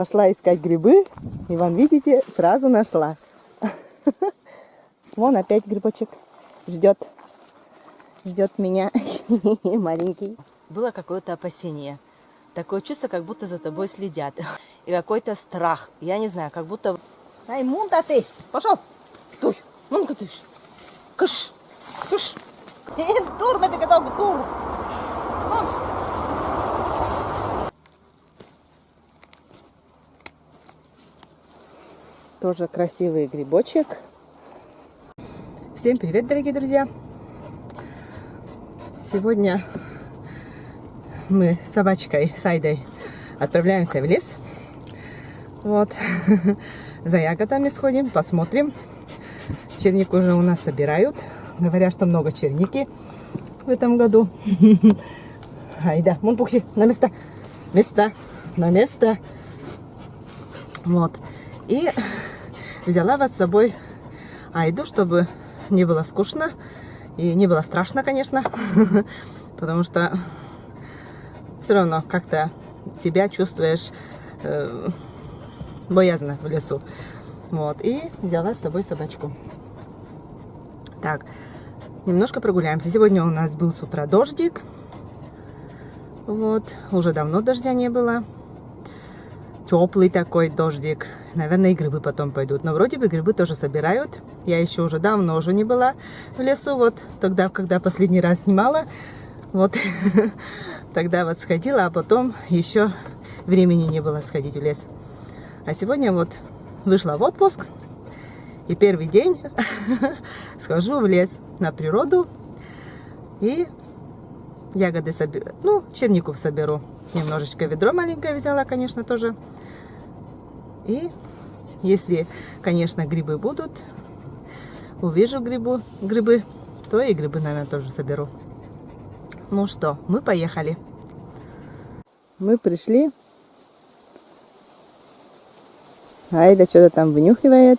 Пошла искать грибы, и вон, видите, сразу нашла. Вон опять грибочек ждет меня, маленький. Было какое-то опасение. Такое чувство, как будто за тобой следят. И какой-то страх. Я не знаю, как будто... Ай, мунта ты! Пошел! Стой! Ну-ка ты! Кыш! Кыш! Тур, мы готовы, тур! Тоже красивый грибочек. Всем привет, дорогие друзья! Сегодня мы с собачкой Сайдой отправляемся в лес. Вот. За ягодами сходим, посмотрим. Чернику уже у нас собирают. Говорят, что много черники в этом году. Айда, мунпухси, на место. На место. Вот. И взяла вот с собой Айду, чтобы не было скучно и не было страшно, конечно, потому что все равно как-то себя чувствуешь боязно в лесу. Вот, и взяла с собой собачку. Так, немножко прогуляемся. Сегодня у нас был с утра дождик. Вот, уже давно дождя не было. Теплый такой дождик. Наверное, и грибы потом пойдут. Но вроде бы грибы тоже собирают. Я еще уже давно уже не была в лесу. Вот тогда, когда последний раз снимала. Вот тогда вот сходила, а потом еще времени не было сходить в лес. А сегодня вот вышла в отпуск. И первый день схожу в лес на природу. И ягоды соберу. Ну, чернику соберу. Немножечко ведро маленькое взяла, конечно, тоже. И если, конечно, грибы будут, увижу грибы, то и грибы, наверное, тоже соберу. Ну что, мы поехали. Мы пришли. Айда что-то там вынюхивает.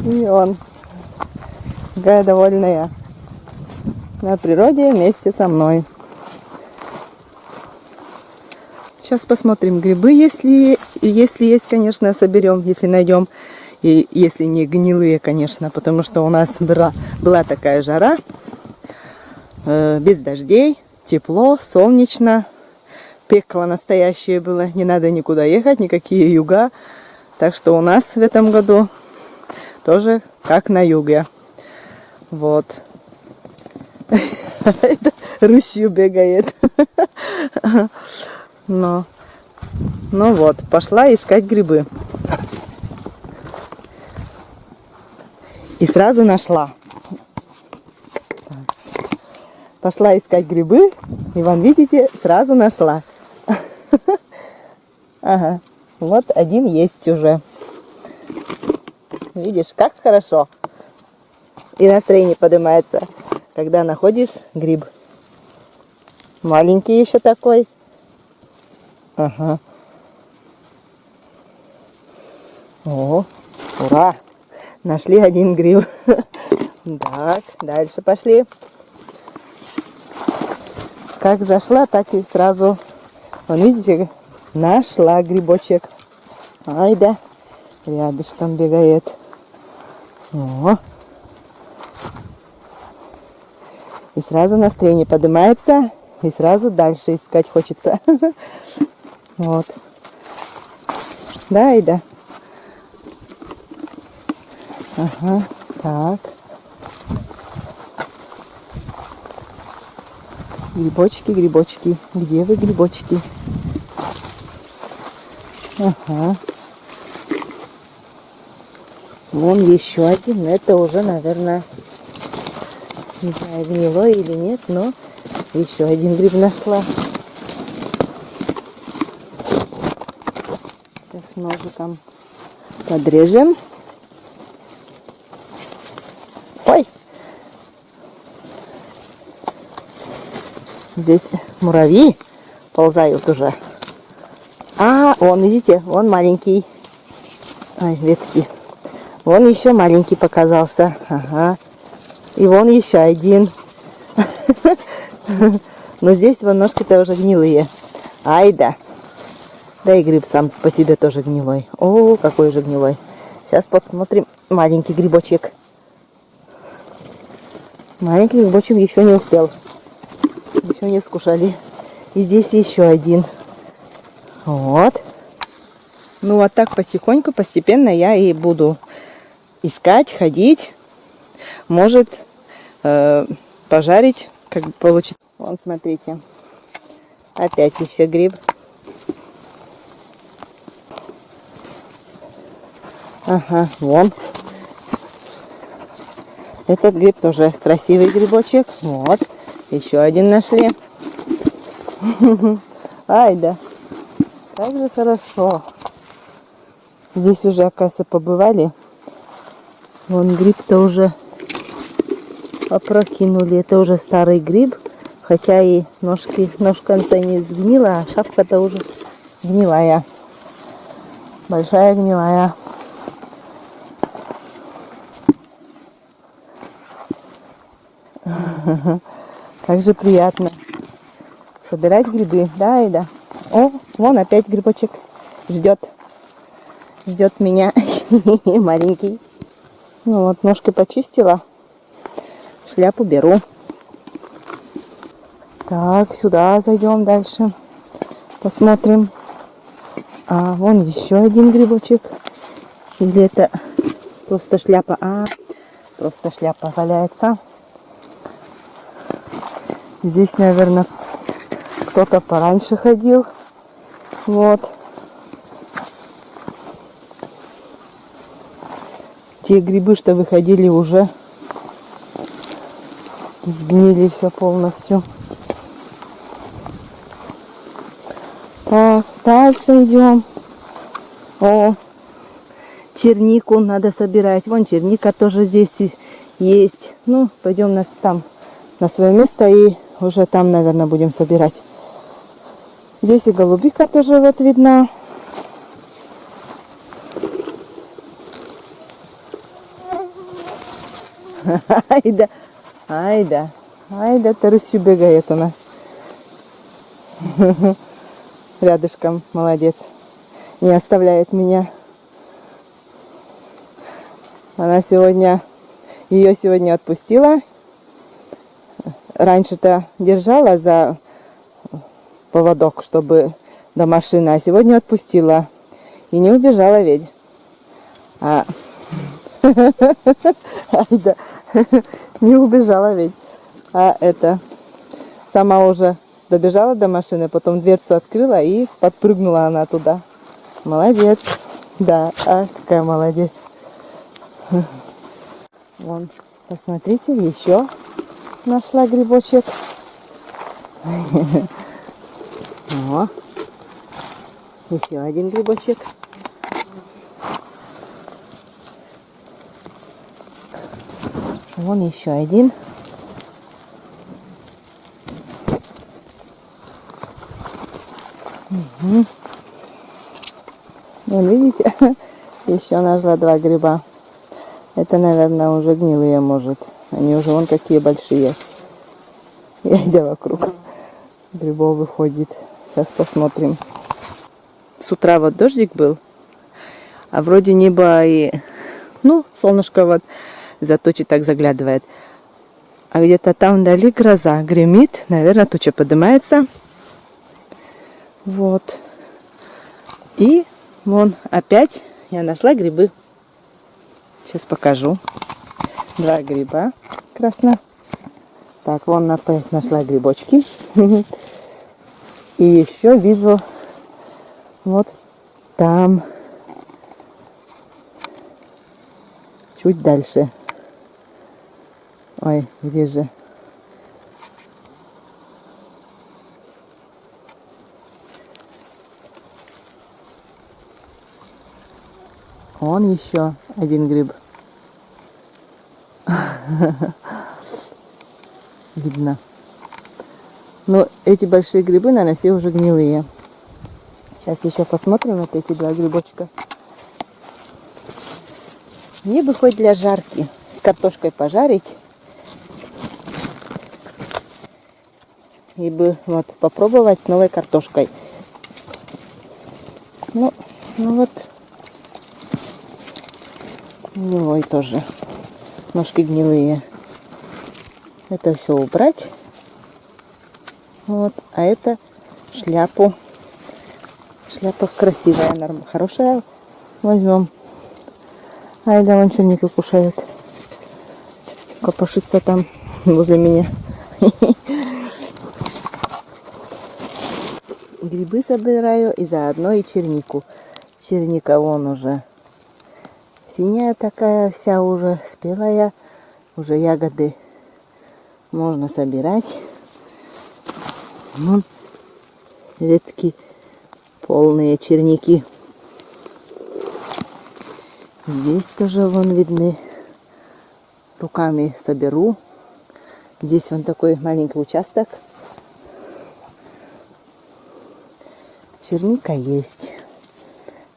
И он такая довольная. На природе вместе со мной. Сейчас посмотрим грибы, если есть, конечно, соберем, если найдем. И если не гнилые, конечно, потому что у нас была такая жара, без дождей, тепло, солнечно, пекло настоящее было, не надо никуда ехать, никакие юга. Так что у нас в этом году тоже как на юге. Вот. Рысью бегает. Ну вот, пошла искать грибы. И сразу нашла. Пошла искать грибы. И вон, видите, сразу нашла. Ага, вот один есть уже. Видишь, как хорошо. И настроение поднимается, когда находишь гриб. Маленький еще такой. Ага. О, ура! Нашли один гриб. Так, дальше пошли. Как зашла, так и сразу. Вон, видите, нашла грибочек. Айда, рядышком бегает. О. И сразу настроение поднимается, и сразу дальше искать хочется. Вот. Да, Айда? Ага, так. Грибочки, грибочки. Где вы, грибочки? Ага. Вон еще один. Это уже, наверное, не знаю, гнилой или нет, но еще один гриб нашла. Сейчас ножиком подрежем. Ой! Здесь муравьи ползают уже. А, вон, видите, он маленький. Ай, ветки. Вон еще маленький показался. Ага. И вон еще один. Но здесь вон ножки-то уже гнилые. Ай да. Да и гриб сам по себе тоже гнилой. О, какой же гнилой. Сейчас посмотрим маленький грибочек. Маленький грибочек еще не успел. Еще не скушали. И здесь еще один. Вот. Ну вот так потихоньку, постепенно я и буду искать, ходить. Может пожарить, как получится. Вон, смотрите. Опять еще гриб. Ага, вон. Этот гриб тоже красивый грибочек. Вот. Еще один нашли. Ай да. Как же хорошо. Здесь уже, оказывается, побывали. Вон гриб-то уже опрокинули. Это уже старый гриб. Хотя и ножка-то не сгнила, а шапка-то уже гнилая. Большая гнилая. Как же приятно собирать грибы, да, и да. О, вон опять грибочек ждет меня. Маленький. Ну вот, ножки почистила. Шляпу беру. Так, сюда зайдем дальше. Посмотрим. А, вон еще один грибочек. Или это просто шляпа? А, просто шляпа валяется. Здесь, наверное, кто-то пораньше ходил. Вот. Те грибы, что выходили, уже сгнили все полностью. Так, дальше идем. О, чернику надо собирать. Вон черника тоже здесь есть. Ну, пойдем на свое место и уже там, наверное, будем собирать. Здесь и голубика тоже вот видна. Айда, айда, айда, Тарусю бегает у нас. Рядышком, молодец. Не оставляет меня. Ее сегодня отпустила. Раньше-то держала за поводок, чтобы до машины, а сегодня отпустила. И не убежала ведь. Айда, не убежала ведь. А это сама уже добежала до машины, потом дверцу открыла и подпрыгнула она туда. Молодец. Да, какая молодец. Вон, посмотрите, еще нашла грибочек. О, еще один грибочек. Вон еще один. Угу. Вон, видите, еще нашла 2 гриба. Это, наверное, уже гнилые, может. Они уже вон какие большие. Я иду вокруг. Грибов выходит. Сейчас посмотрим. С утра вот дождик был. А вроде небо и... Ну, солнышко вот за тучи так заглядывает. А где-то там вдали гроза гремит. Наверное, туча поднимается. Вот. И вон опять я нашла грибы. Сейчас покажу. 2 гриба красно. Так, вон опять нашла грибочки. И еще вижу вот там чуть дальше. Ой, где же? Вон еще один гриб. Видно. Но эти большие грибы, наверное, все уже гнилые. Сейчас еще посмотрим вот эти 2 грибочка. Мне бы хоть для жарки с картошкой пожарить. и бы вот попробовать с новой картошкой. Ну вот. Гнилой тоже. Ножки гнилые. Это все убрать. Вот. А это шляпу. Шляпа красивая, хорошая. Возьмем. Айда, вон черники кушает. Копошится там возле меня. Грибы собираю и заодно и чернику. Черника вон уже синяя такая, вся уже спелая. Уже ягоды можно собирать. Вон ветки полные черники. Здесь тоже вон видны. Руками соберу. Здесь вон такой маленький участок. Черника есть.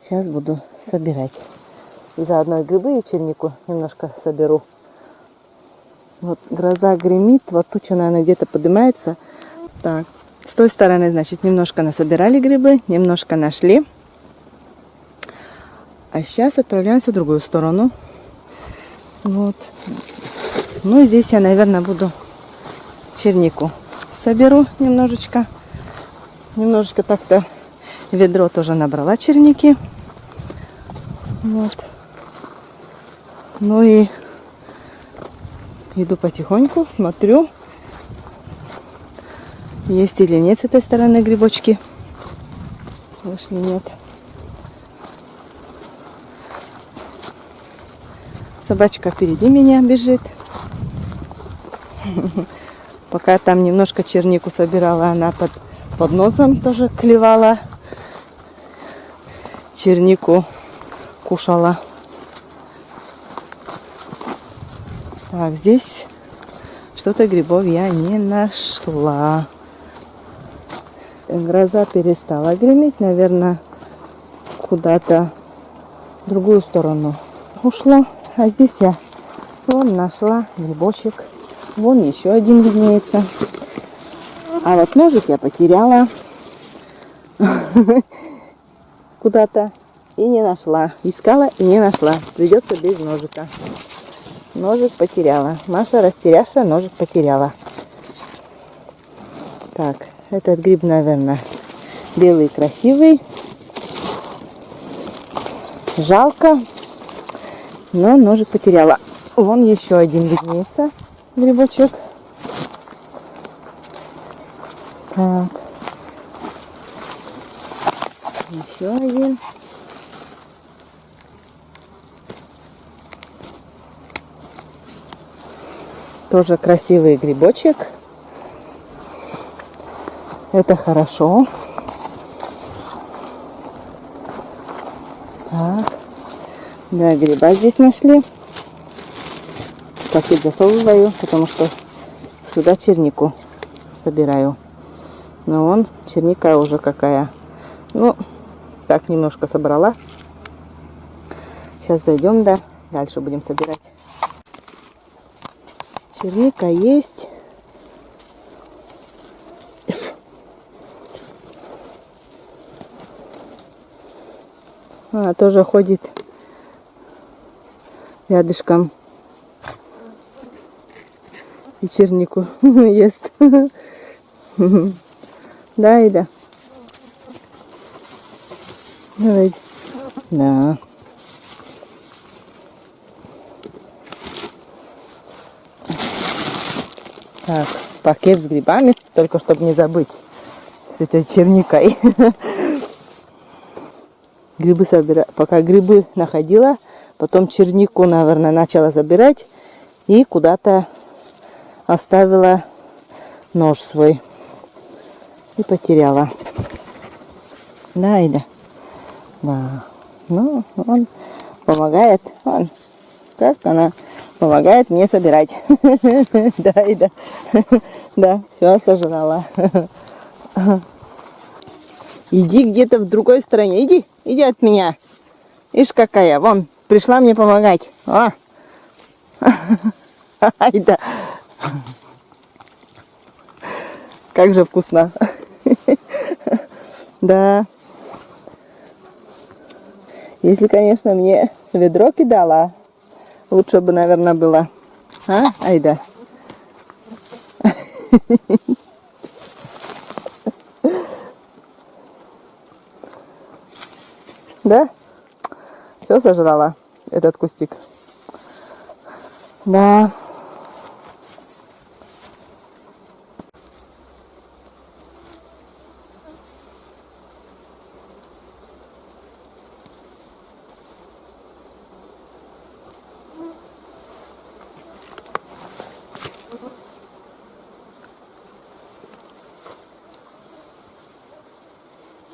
Сейчас буду собирать. Заодно и грибы, и чернику немножко соберу. Вот гроза гремит. Вот туча, наверное, где-то поднимается. Так, с той стороны, значит, немножко насобирали грибы, немножко нашли. А сейчас отправляемся в другую сторону. Вот. Ну, здесь я, наверное, буду чернику соберу немножечко. Немножечко так-то ведро тоже набрала черники. Вот. Ну и иду потихоньку, смотрю, есть или нет с этой стороны грибочки. Вышли, нет. Собачка впереди меня бежит. Пока там немножко чернику собирала, она под носом тоже клевала. Чернику кушала. Так, здесь что-то грибов я не нашла. Гроза перестала греметь, наверное, куда-то в другую сторону ушла. А здесь я вон нашла грибочек. Вон еще один виднеется. А вот ножик я потеряла куда-то и не нашла. Искала и не нашла. Придется без ножика. Ножик потеряла. Маша растеряша, ножик потеряла. Так, этот гриб, наверное, белый, красивый. Жалко, но ножик потеряла. Вон еще один виднеется грибочек. Так. Еще один. Тоже красивый грибочек. Это хорошо. Так. Да, гриба здесь нашли. Пакет засовываю, потому что сюда чернику собираю. Но вон черника уже какая. Ну, так немножко собрала. Сейчас зайдем, да, дальше будем собирать. Черника есть. Она тоже ходит рядышком. И чернику ест. Да, Ида? Давай. Да. Так, пакет с грибами, только чтобы не забыть. С этой черникой. Грибы собираю. Пока грибы находила, потом чернику, наверное, начала забирать. И куда-то оставила нож свой. И потеряла. Да, Ида? Да. Ну, он помогает. Он, как она помогает мне собирать. Да, Ида? Да, все сожрала. Иди где-то в другой стороне. Иди, иди от меня. Ишь какая, вон, пришла мне помогать. О! Айда. Как же вкусно. Да. Если, конечно, мне ведро кидала, лучше бы, наверное, было. А, Айда? Да? Все сожрала этот кустик. Да.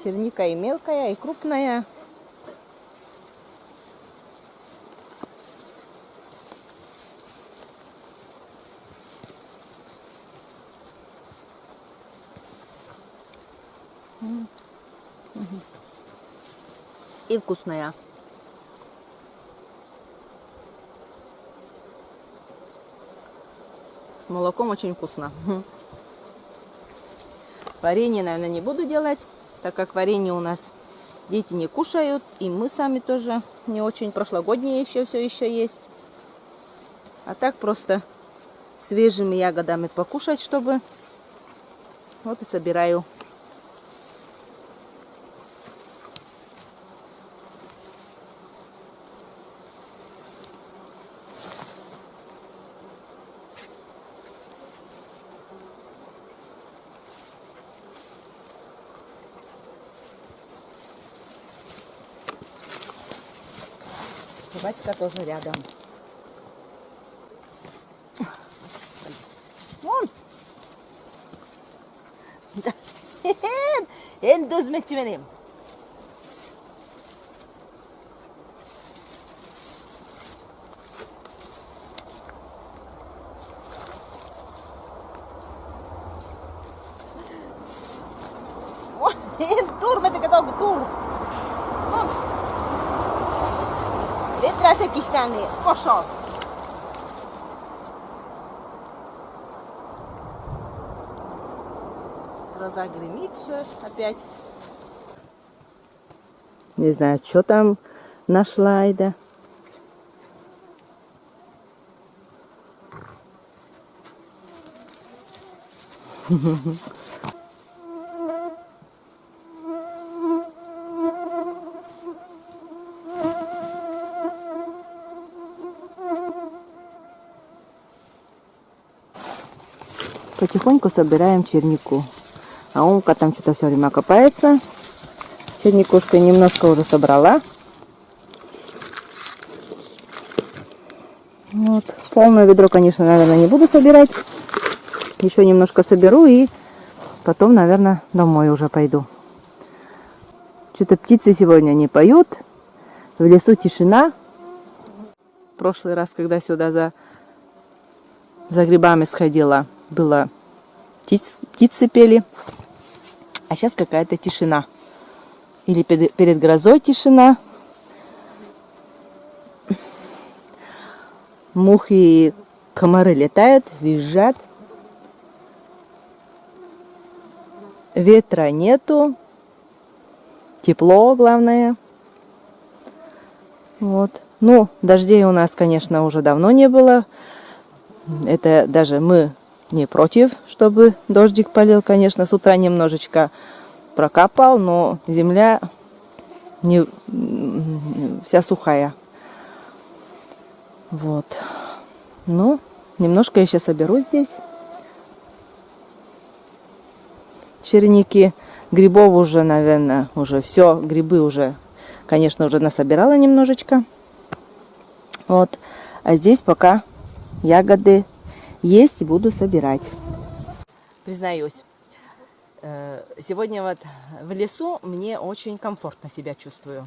Черника и мелкая, и крупная. И вкусная. С молоком очень вкусно. Варенье, наверное, не буду делать, так как варенье у нас дети не кушают, и мы сами тоже не очень. Прошлогоднее еще все еще есть. А так просто свежими ягодами покушать, чтобы... Вот и собираю. Батька тоже рядом. Вон! Endi hizmetçi benim. Dur بدك تاخذ dur. Ветрасек işlerini. Koşar. Гроза гремит все опять. Не знаю, что там нашла Айда. Потихоньку собираем чернику. А Умка там что-то все время копается. Черникушка немножко уже собрала. Вот. Полное ведро, конечно, наверное, не буду собирать. Еще немножко соберу и потом, наверное, домой уже пойду. Что-то птицы сегодня не поют. В лесу тишина. В прошлый раз, когда сюда за грибами сходила, было птицы пели. А сейчас какая-то тишина. Или перед грозой тишина. Мухи и комары летают, визжат. Ветра нету. Тепло, главное. Вот. Ну, дождей у нас, конечно, уже давно не было. Это даже мы не против, чтобы дождик полил. Конечно, с утра немножечко прокапал, но земля не вся сухая. Вот. Ну, немножко я сейчас соберу здесь. Черники. Грибов уже, наверное, уже все. Грибы уже, конечно, уже насобирала немножечко. Вот. А здесь пока ягоды есть и буду собирать. Признаюсь, сегодня вот в лесу мне очень комфортно себя чувствую.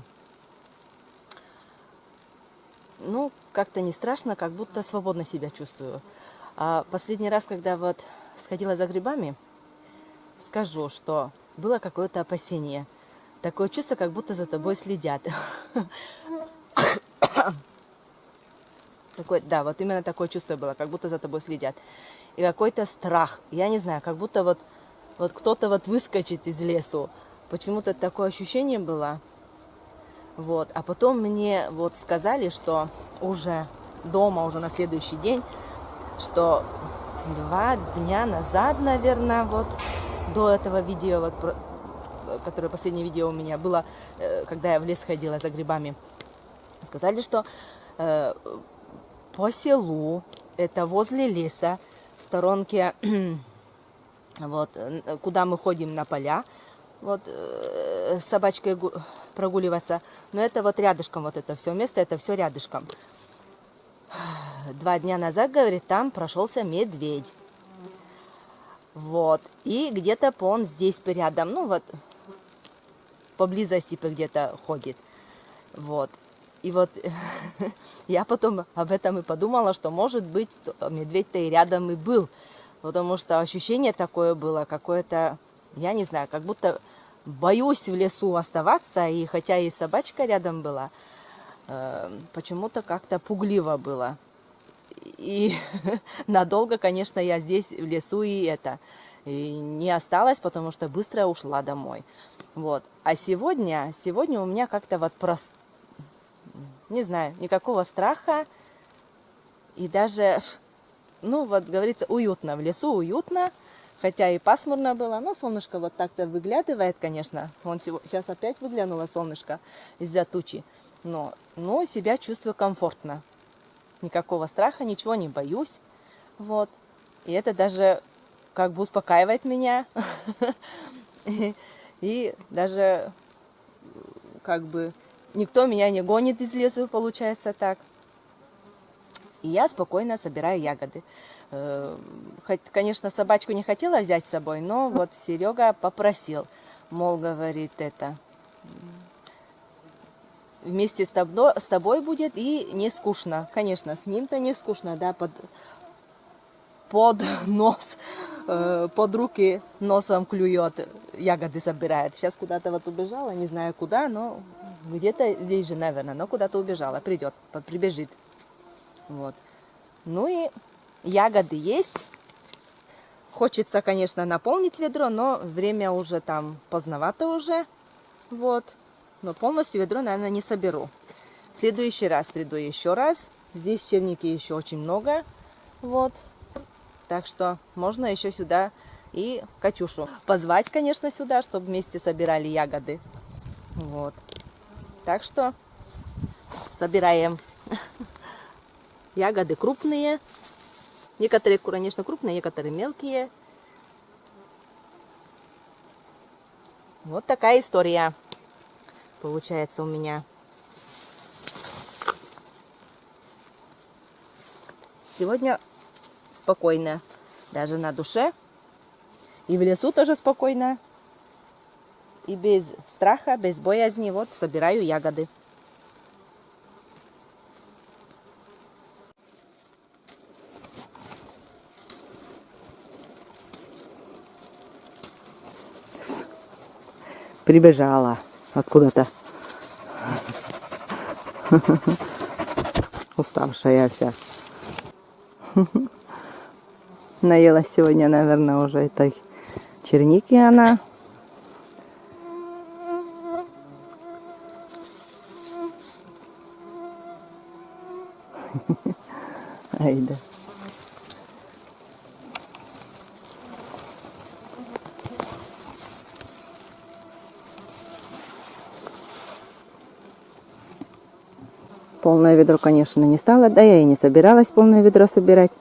Ну, как-то не страшно, как будто свободно себя чувствую. А последний раз, когда вот сходила за грибами, скажу, что было какое-то опасение. Такое чувство, как будто за тобой следят. Да, вот именно такое чувство было, как будто за тобой следят. И какой-то страх. Я не знаю, как будто вот вот кто-то вот выскочит из лесу. Почему-то такое ощущение было. Вот. А потом мне вот сказали, что уже дома, уже на следующий день, что 2 дня назад, наверное, вот до этого видео, вот, которое последнее видео у меня было, когда я в лес ходила за грибами, сказали, что по селу, это возле леса, в сторонке, вот, куда мы ходим на поля, вот, с собачкой прогуливаться, но это вот рядышком, вот это все место, это все рядышком. 2 дня назад, говорит, там прошелся медведь. Вот. И где-то он здесь рядом, ну вот, поблизости где-то ходит. Вот. И вот я потом об этом и подумала, что, может быть, медведь-то и рядом и был. Потому что ощущение такое было, какое-то, я не знаю, как будто боюсь в лесу оставаться. И хотя и собачка рядом была, почему-то как-то пугливо было. И надолго, конечно, я здесь в лесу и не осталась, потому что быстро ушла домой. Вот. А сегодня у меня как-то вот не знаю, никакого страха. И даже, ну вот говорится, уютно. В лесу уютно. Хотя и пасмурно было, но солнышко вот так-то выглядывает, конечно. Вон сейчас опять выглянуло солнышко из-за тучи. Но себя чувствую комфортно. Никакого страха, ничего не боюсь. Вот. И это даже как бы успокаивает меня. И даже как бы никто меня не гонит из лесу, получается так. И я спокойно собираю ягоды. Хоть, конечно, собачку не хотела взять с собой, но вот Серега попросил. Мол, говорит, это... Вместе с тобой будет и не скучно. Конечно, с ним-то не скучно, да, под нос, под руки носом клюет, ягоды собирает. Сейчас куда-то вот убежала, не знаю куда, но где-то здесь же, наверное, но куда-то убежала, придет, прибежит. Вот. Ну и ягоды есть. Хочется, конечно, наполнить ведро, но время уже там поздновато уже. Вот. Но полностью ведро, наверное, не соберу. В следующий раз приду еще раз. Здесь черники еще очень много. Вот. Так что можно еще сюда и Катюшу позвать, конечно, сюда, чтобы вместе собирали ягоды. Вот. Так что собираем. Ягоды крупные. Некоторые, конечно, крупные, некоторые мелкие. Вот такая история получается у меня. Сегодня спокойно, даже на душе. И в лесу тоже спокойно. И без страха, без боязни. Вот собираю ягоды. Прибежала откуда-то. Уставшая вся. Наелась сегодня, наверное, уже этой черники она. Ай да. Полное ведро, конечно, не стало. Да я и не собиралась полное ведро собирать.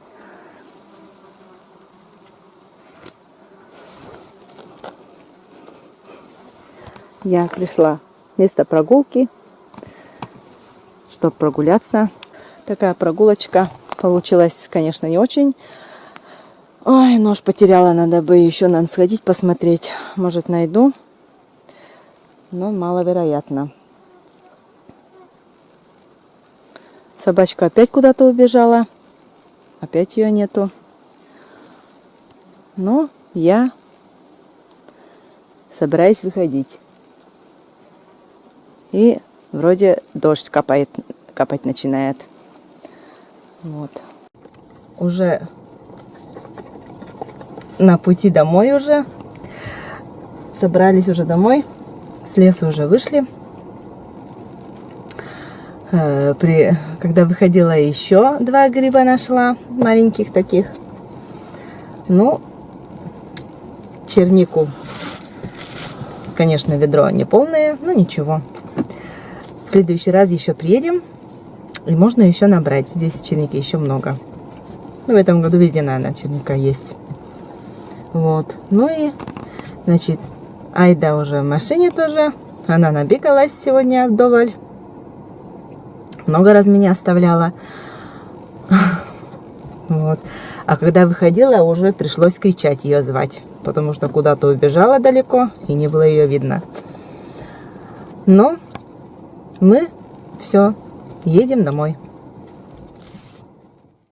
Я пришла в место прогулки, чтобы прогуляться. Такая прогулочка получилась, конечно, не очень. Ой, нож потеряла, надо бы еще сходить посмотреть. Может, найду, но маловероятно. Собачка опять куда-то убежала. Опять ее нету. Но я собираюсь выходить. И вроде дождь капать начинает. Вот. Уже на пути домой уже. собрались уже домой. С леса уже вышли. Когда выходила, еще 2 гриба нашла. Маленьких таких. Ну, чернику. Конечно, ведро не полное, но ничего. В следующий раз еще приедем. И можно еще набрать. Здесь черники еще много. Ну, в этом году везде, наверное, черника есть. Вот. Ну и, значит, Айда уже в машине тоже. Она набегалась сегодня вдоволь. Много раз меня оставляла. Вот. А когда выходила, уже пришлось кричать, ее звать. Потому что куда-то убежала далеко, и не было ее видно. Но мы все, едем домой.